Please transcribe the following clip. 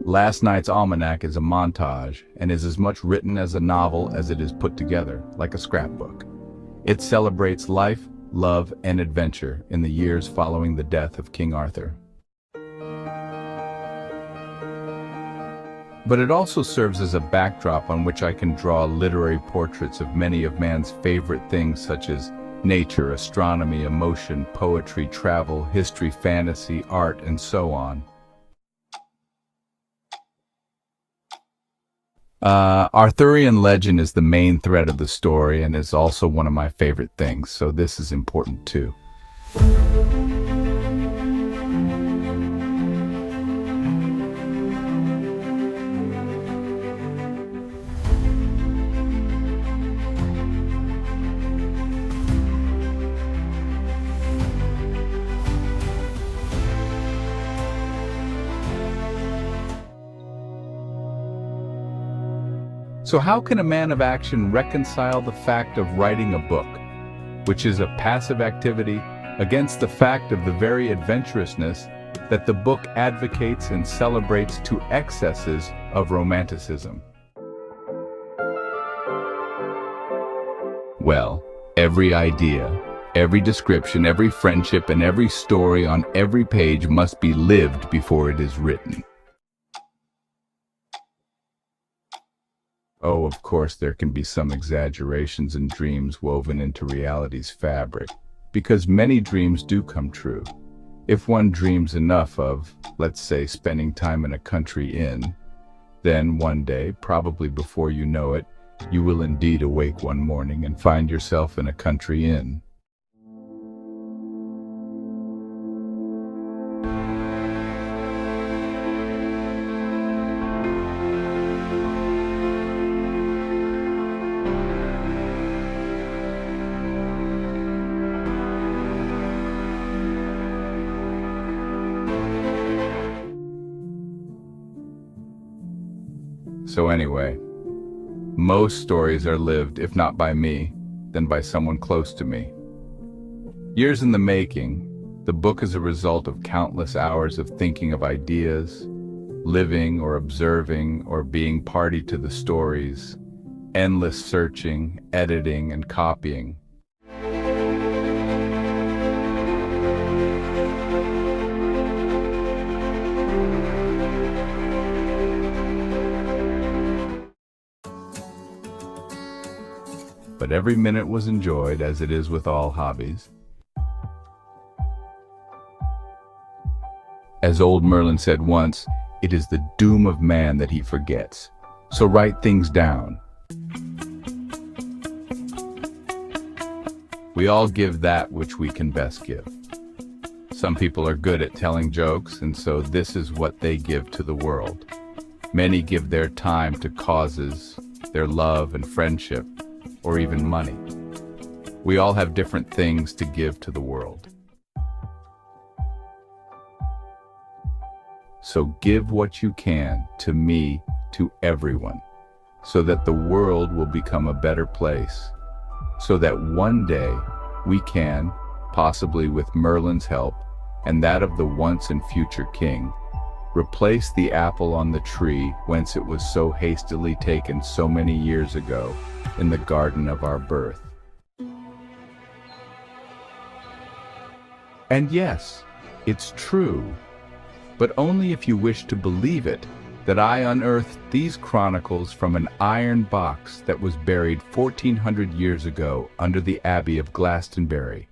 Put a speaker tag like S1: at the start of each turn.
S1: Last night's Almanac is a montage and is as much written as a novel as it is put together, like a scrapbook. It celebrates life, love, and adventure in the years following the death of King Arthur. But it also serves as a backdrop on which I can draw literary portraits of many of man's favorite things such as nature, astronomy, emotion, poetry, travel, history, fantasy, art, and so on. Arthurian legend is the main thread of the story and is also one of my favorite things, so this is important too. So how can a man of action reconcile the fact of writing a book, which is a passive activity, against the fact of the very adventurousness that the book advocates and celebrates to excesses of romanticism? Well, every idea, every description, every friendship, and every story on every page must be lived before it is written. Oh, of course, there can be some exaggerations and dreams woven into reality's fabric, because many dreams do come true. If one dreams enough of, let's say, spending time in a country inn, then one day, probably before you know it, you will indeed awake one morning and find yourself in a country inn. So anyway, most stories are lived, if not by me, then by someone close to me. Years in the making, the book is a result of countless hours of thinking of ideas, living or observing or being party to the stories, endless searching, editing, and copying. But every minute was enjoyed, as it is with all hobbies. As old Merlin said once, it is the doom of man that he forgets. So write things down. We all give that which we can best give. Some people are good at telling jokes, and so this is what they give to the world. Many give their time to causes, their love and friendship, or even money. We all have different things to give to the world. So give what you can, to me, to everyone, so that the world will become a better place, so that one day we can, possibly with Merlin's help and that of the once and future king, replace the apple on the tree whence it was so hastily taken so many years ago in the garden of our birth. And yes, it's true, but only if you wish to believe it, that I unearthed these chronicles from an iron box that was buried 1400 years ago under the Abbey of Glastonbury.